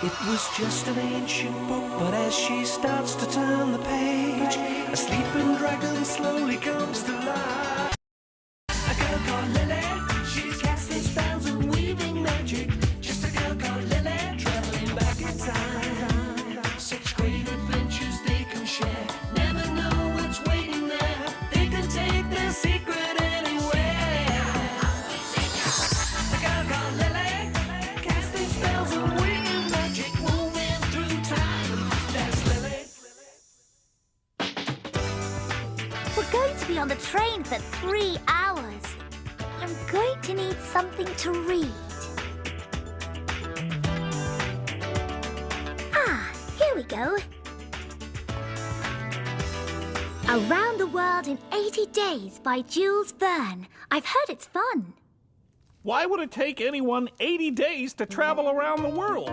It was just an ancient book, but as she starts to turn the page, a sleeping dragon slowly comes to life. A girl called Lily, she's casting spells and weaving magic. Just a girl called Lily, traveling back in time. Such great adventures they can share. Never know what's waiting there. They can take their secret anywhere. A girl called Lily, casting spells and weaving magic, moving through time. That's Lily. We're going to be on the train for 3 hours. I'm going to need something to read. Ah, here we go. Around the World in 80 Days by Jules Verne. I've heard it's fun. Why would it take anyone 80 days to travel around the world?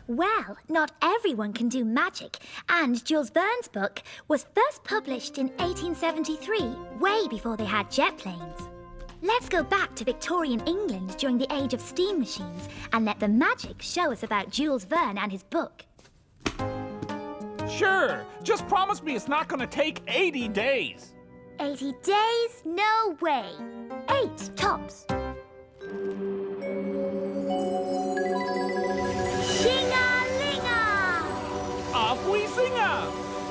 Well, not everyone can do magic, and Jules Verne's book was first published in 1873, way before they had jet planes. Let's go back to Victorian England during the age of steam machines and let the magic show us about Jules Verne and his book. Sure, just promise me it's not going to take 80 days. 80 days? No way. 8 tops. Shing-a-ling-a! Off we sing-a!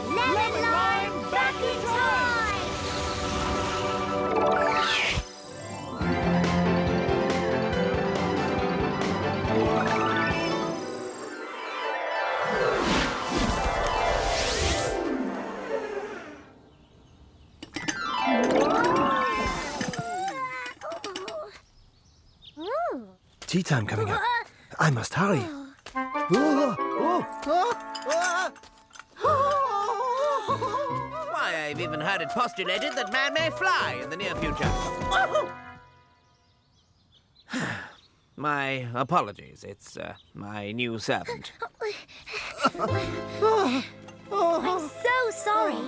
Lemon lime back in time! Tea time coming up. I must hurry. Why, I've even heard it postulated that man may fly in the near future. My apologies. It's my new servant. I'm so sorry.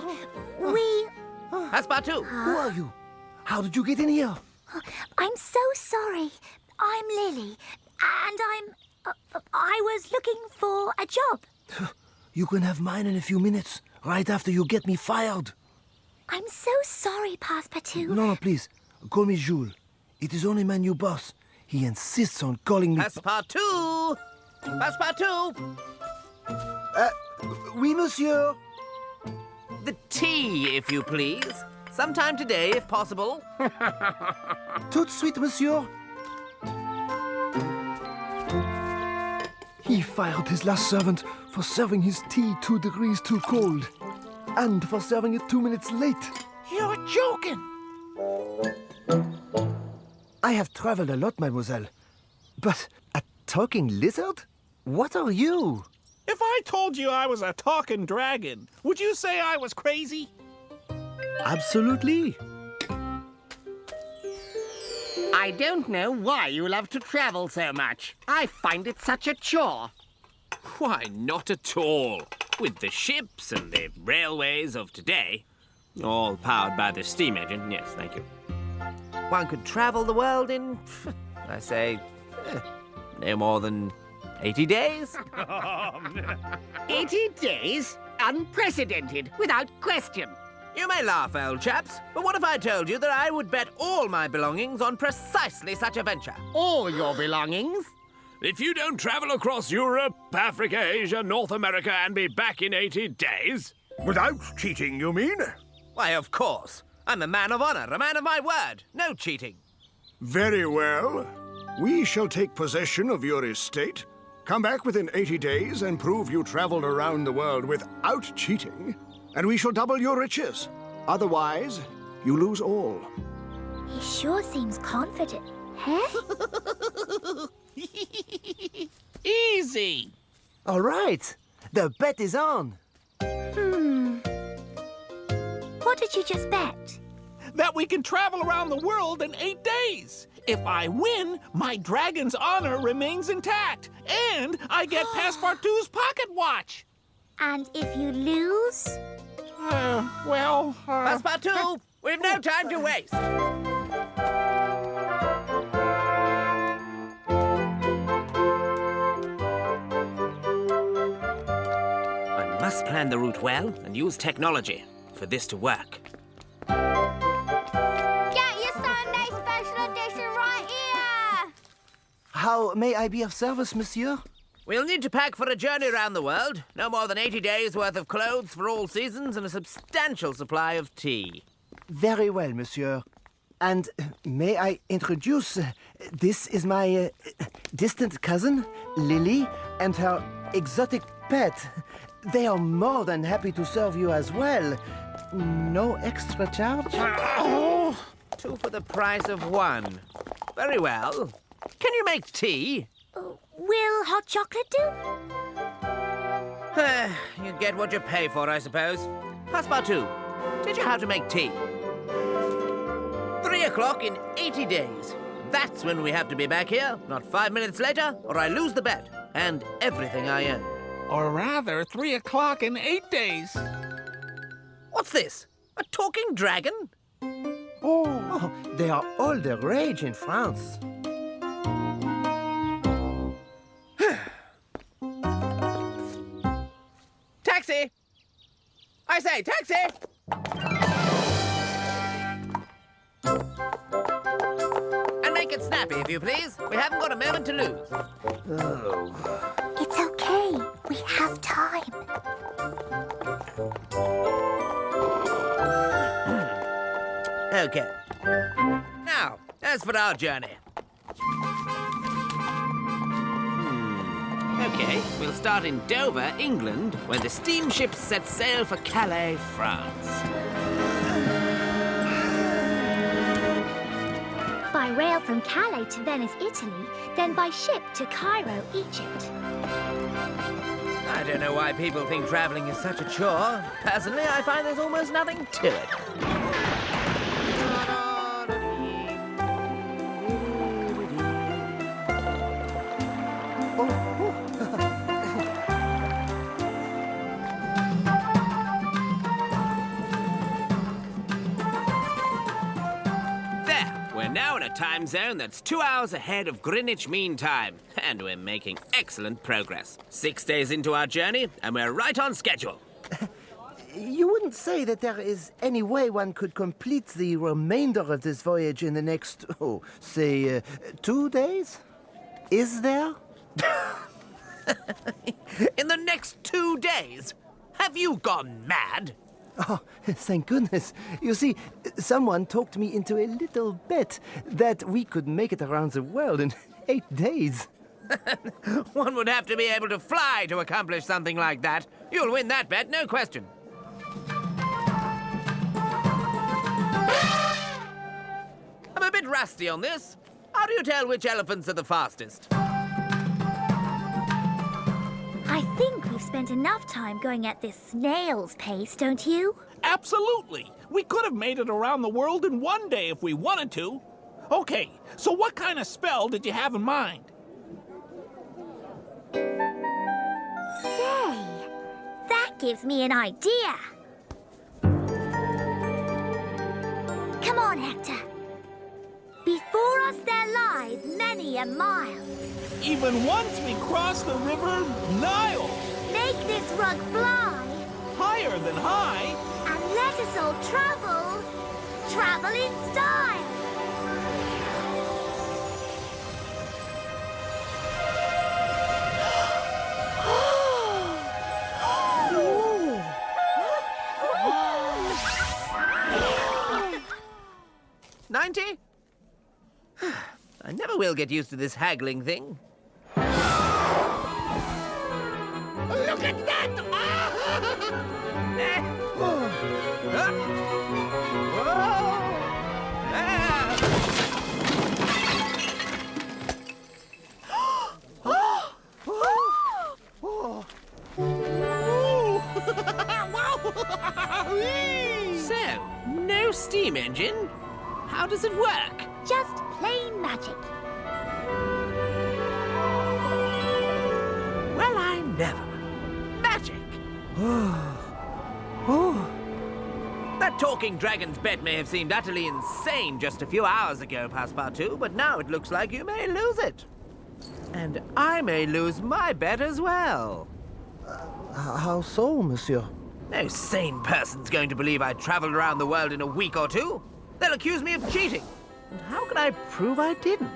Passepartout! Who are you? How did you get in here? I'm so sorry. I'm Lily, and I was looking for a job. You can have mine in a few minutes, right after you get me fired. I'm so sorry, Passepartout. No, please. Call me Jules. It is only my new boss. He insists on calling me... Passepartout! Passepartout! Oui, monsieur. The tea, if you please. Sometime today, if possible. Tout de suite, monsieur. He fired his last servant for serving his tea 2 degrees too cold. And for serving it 2 minutes late. You're joking. I have traveled a lot, mademoiselle. But a talking lizard? What are you? If I told you I was a talking dragon, would you say I was crazy? Absolutely. I don't know why you love to travel so much. I find it such a chore. Why, not at all. With the ships and the railways of today, all powered by the steam engine, yes, thank you. One could travel the world in, I say, no more than 80 days. 80 days? Unprecedented, without question. You may laugh, old chaps, but what if I told you that I would bet all my belongings on precisely such a venture? All your belongings? If you don't travel across Europe, Africa, Asia, North America, and be back in 80 days... Without cheating, you mean? Why, of course. I'm a man of honor, a man of my word. No cheating. Very well. We shall take possession of your estate, come back within 80 days and prove you traveled around the world without cheating, and we shall double your riches. Otherwise, you lose all. He sure seems confident, huh? Easy. All right. The bet is on. What did you just bet? That we can travel around the world in 8 days. If I win, my dragon's honor remains intact. And I get Passepartout's pocket watch. And if you lose? Passepartout, we've no time to waste. must plan the route well and use technology for this to work. Get your Sunday special edition right here! How may I be of service, monsieur? We'll need to pack for a journey around the world. No more than 80 days' worth of clothes for all seasons and a substantial supply of tea. Very well, monsieur. And may I introduce, this is my distant cousin, Lilly, and her exotic pet. They are more than happy to serve you as well. No extra charge? Two for the price of one. Very well. Can you make tea? Will hot chocolate do? You get what you pay for, I suppose. Passepartout, teach you how to make tea. 3 o'clock in 80 days. That's when we have to be back here, not 5 minutes later, or I lose the bet and everything I own. Or rather, 3 o'clock in 8 days. What's this? A talking dragon? Oh, they are all the rage in France. Taxi! I say, taxi! And make it snappy, if you please. We haven't got a moment to lose. It's okay. We have time. Okay. Now, as for our journey. Okay, we'll start in Dover, England, where the steamship sets sail for Calais, France. By rail from Calais to Venice, Italy, then by ship to Cairo, Egypt. I don't know why people think traveling is such a chore. Personally, I find there's almost nothing to it. Time zone that's 2 hours ahead of Greenwich Mean Time, and we're making excellent progress. 6 days into our journey, and we're right on schedule. You wouldn't say that there is any way one could complete the remainder of this voyage in the next, say, 2 days? Is there? In the next 2 days? Have you gone mad? Oh, thank goodness. You see, someone talked me into a little bet that we could make it around the world in 8 days. One would have to be able to fly to accomplish something like that. You'll win that bet, no question. I'm a bit rusty on this. How do you tell which elephants are the fastest? I think we've spent enough time going at this snail's pace, don't you? Absolutely. We could have made it around the world in 1 day if we wanted to. Okay, so what kind of spell did you have in mind? Say, that gives me an idea. Come on, Hector. Before us there lies many a mile. Even once we cross the river Nile, Make this rug fly, higher than high. and let us all travel in style. $90? I never will get used to this haggling thing. Look at that! So, no steam engine? How does it work? Just plain magic. Well, I never. Magic! That talking dragon's bet may have seemed utterly insane just a few hours ago, Passepartout, but now it looks like you may lose it. And I may lose my bet as well. How so, monsieur? No sane person's going to believe I traveled around the world in a week or two. They'll accuse me of cheating. And how can I prove I didn't?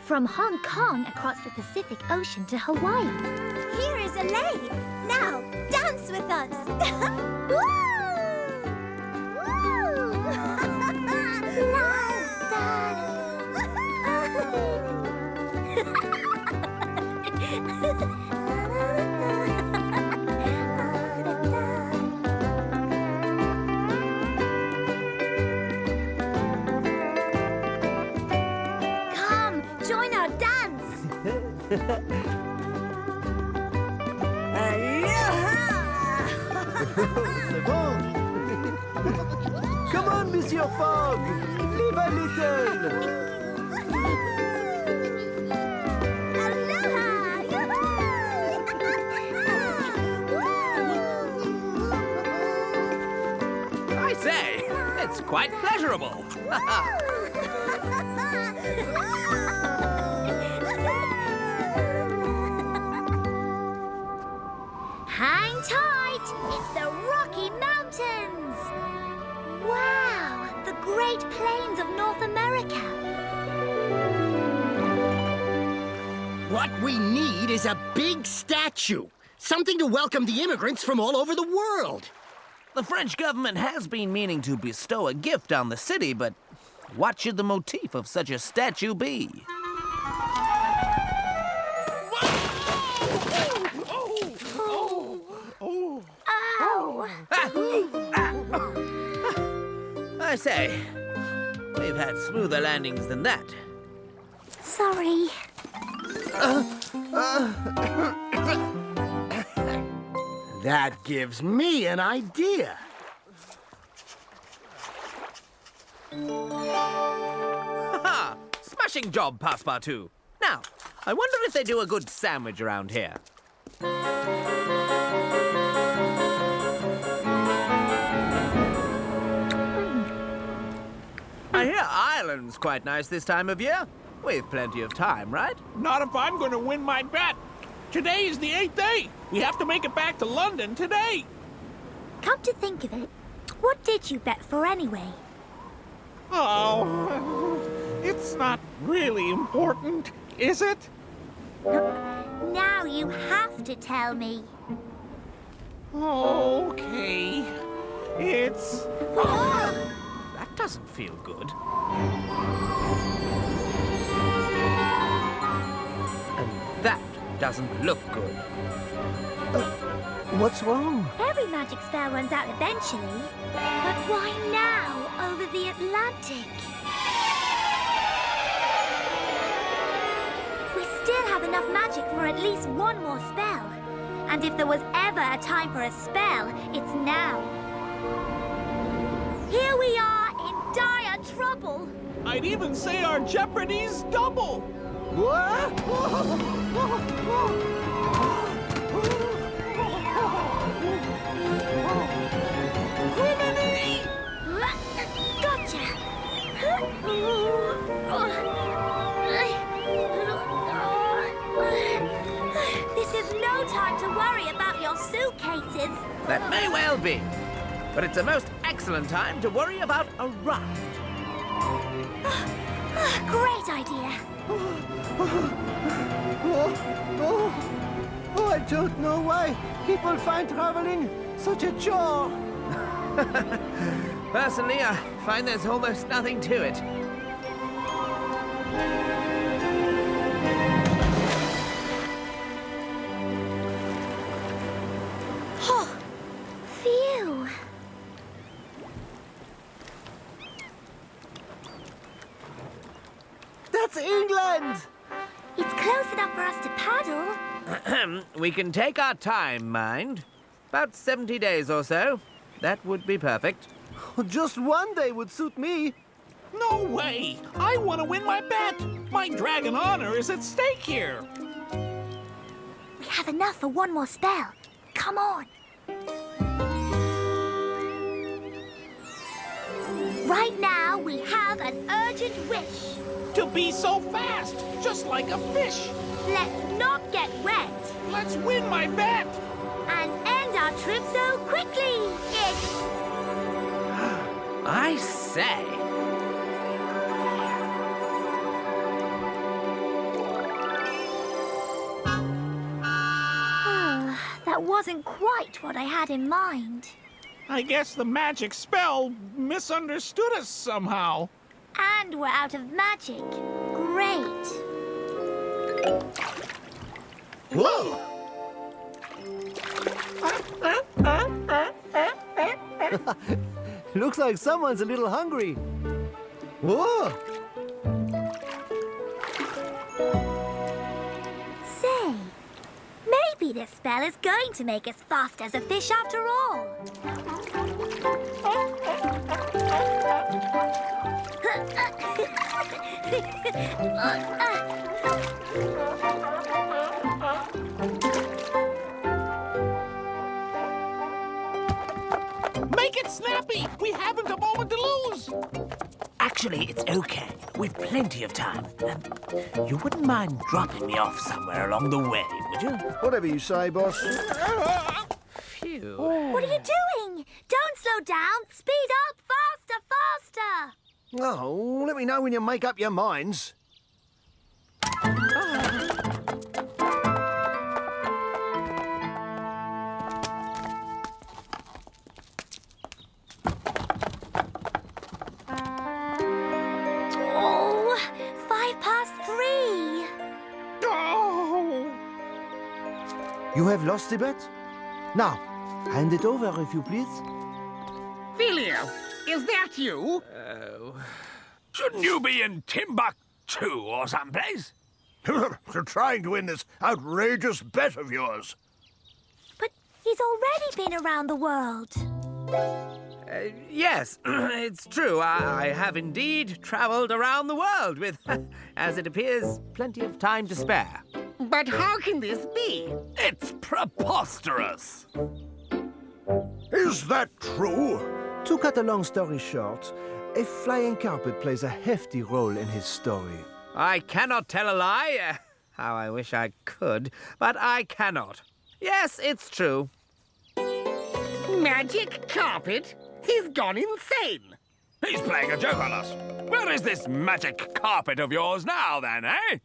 From Hong Kong across the Pacific Ocean to Hawaii. Here is Lilly. Now, dance with us. Woo! Come, join our dance. C'est bon. Come on, Monsieur Fogg. Live a little. I say, it's quite pleasurable. Hang tight! It's the Rocky Mountains! Wow! The Great Plains of North America! What we need is a big statue. Something to welcome the immigrants from all over the world. The French government has been meaning to bestow a gift on the city, but what should the motif of such a statue be? I say, we've had smoother landings than that. Sorry. That gives me an idea. Ha! Smashing job, Passepartout. Now, I wonder if they do a good sandwich around here. I hear Ireland's quite nice this time of year. We've plenty of time, right? Not if I'm going to win my bet. Today is the 8th day. We have to make it back to London today. Come to think of it, what did you bet for anyway? Oh, it's not really important, is it? Now you have to tell me. Okay. It's... That doesn't feel good. And that doesn't look good. What's wrong? Every magic spell runs out eventually. But why now, over the Atlantic? We still have enough magic for at least one more spell. And if there was ever a time for a spell, it's now. Here we are in dire trouble. I'd even say our jeopardy's double. What? Criminy! Gotcha. This is no time to worry about your suitcases. That may well be. But it's a most excellent time to worry about a raft. Great idea. I don't know why people find traveling such a chore. Personally, I find there's almost nothing to it. Phew. That's England! It's close enough for us to paddle. We can take our time, mind. About 70 days or so. That would be perfect. Just one day would suit me. No way! I want to win my bet. My dragon honor is at stake here. We have enough for one more spell. Come on. Right now, we have an urgent wish. To be so fast, just like a fish. Let's not get wet Let's win my bet. and end our trip so quickly. It's I say. that wasn't quite what I had in mind. I guess the magic spell misunderstood us somehow. And we're out of magic. Great. Whoa! Looks like someone's a little hungry. Whoa! Say, maybe this spell is going to make us fast as a fish after all. Make it snappy. We haven't a moment to lose. Actually, it's okay. We've plenty of time. You wouldn't mind dropping me off somewhere along the way, would you? Whatever you say, boss. Phew. What are you doing? Don't slow down. Speed up. Faster, faster. Oh, let me know when you make up your minds. Oh, 3:05. Oh. You have lost the bet? Now, hand it over, if you please. Phileas, is that you? Shouldn't you be in Timbuktu or someplace? Trying to win this outrageous bet of yours. But he's already been around the world. Yes, it's true. I have indeed traveled around the world with, as it appears, plenty of time to spare. But how can this be? It's preposterous. Is that true? To cut a long story short, a flying carpet plays a hefty role in his story. I cannot tell a lie. How I wish I could, but I cannot. Yes, it's true. Magic carpet? He's gone insane. He's playing a joke on us. Where is this magic carpet of yours now, then, eh?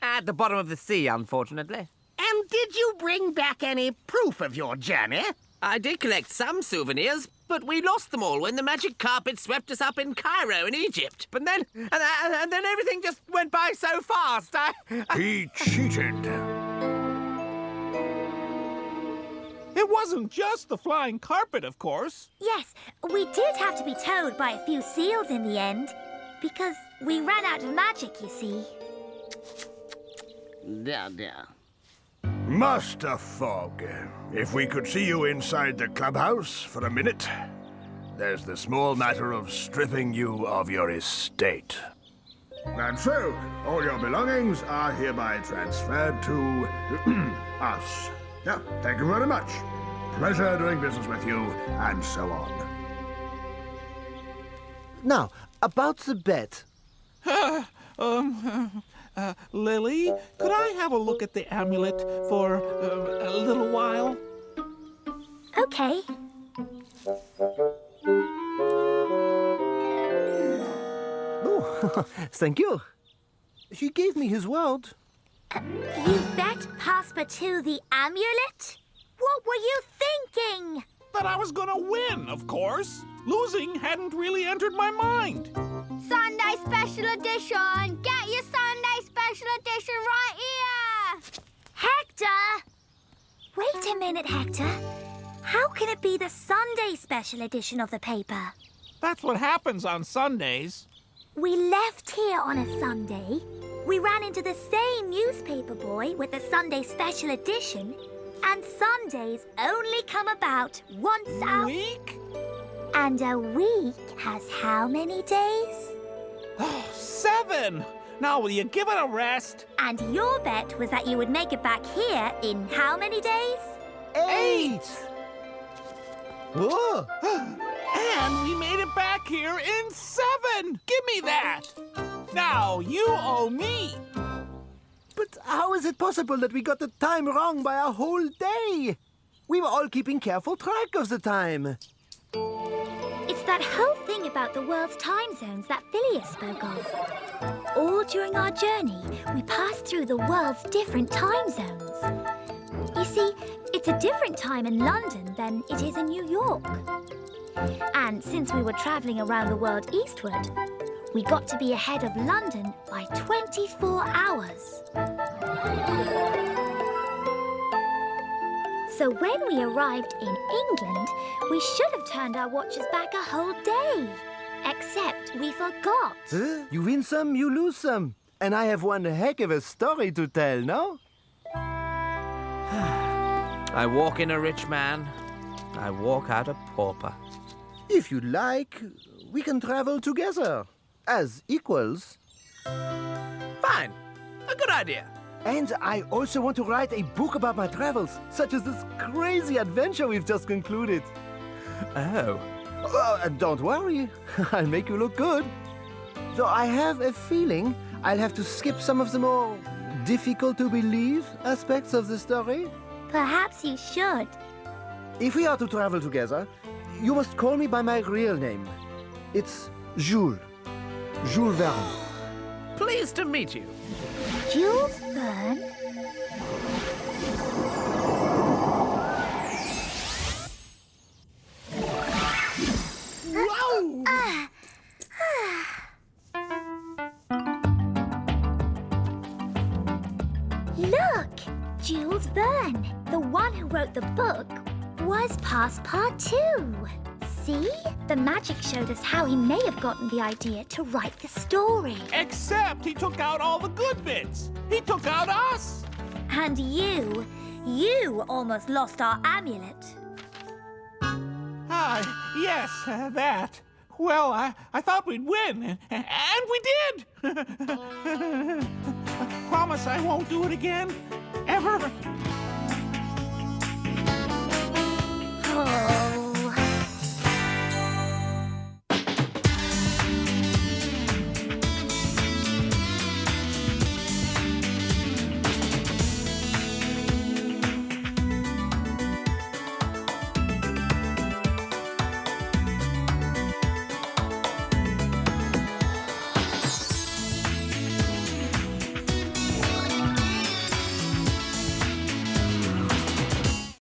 At the bottom of the sea, unfortunately. And did you bring back any proof of your journey? I did collect some souvenirs, but we lost them all when the magic carpet swept us up in Cairo in Egypt. But then, and then everything just went by so fast. He cheated. It wasn't just the flying carpet, of course. Yes, we did have to be towed by a few seals in the end. Because we ran out of magic, you see. Dear. Master Fogg, if we could see you inside the clubhouse for a minute. There's the small matter of stripping you of your estate. And so, all your belongings are hereby transferred to us. Yeah, thank you very much. Pleasure doing business with you, and so on. Now, about the bet. Lily, could I have a look at the amulet for a little while? Okay. Oh, thank you. He gave me his word. You bet Passepartout the amulet? What were you thinking? That I was gonna win, of course. Losing hadn't really entered my mind. Sunday Special Edition! Get your Sunday Special Edition right here! Hector! Wait a minute, Hector. How can it be the Sunday Special Edition of the paper? That's what happens on Sundays. We left here on a Sunday. We ran into the same newspaper boy with the Sunday Special Edition. And Sundays only come about once a Week? And a week has how many days? Oh, 7! Now, will you give it a rest? And your bet was that you would make it back here in how many days? 8! Oh! And we made it back here in 7! Give me that! Now you owe me! But how is it possible that we got the time wrong by a whole day? We were all keeping careful track of the time. It's that whole thing about the world's time zones that Phileas spoke of. All during our journey, we passed through the world's different time zones. You see, it's a different time in London than it is in New York. And since we were traveling around the world eastward, we got to be ahead of London by 24 hours. So when we arrived in England, we should have turned our watches back a whole day. Except we forgot. You win some, you lose some. And I have one heck of a story to tell, no? I walk in a rich man, I walk out a pauper. If you'd like, we can travel together. As equals. Fine, a good idea. And I also want to write a book about my travels, such as this crazy adventure we've just concluded. Oh. Don't worry, I'll make you look good. Though I have a feeling I'll have to skip some of the more difficult-to-believe aspects of the story. Perhaps you should. If we are to travel together, you must call me by my real name. It's Jules. Jules Verne. Pleased to meet you. Jules Verne? Whoa! Look! Jules Verne, the one who wrote the book, was Passepartout. See? The magic showed us how he may have gotten the idea to write the story. Except he took out all the good bits. He took out us. And you almost lost our amulet. Yes, that. Well, I thought we'd win, and we did. Promise I won't do it again, ever.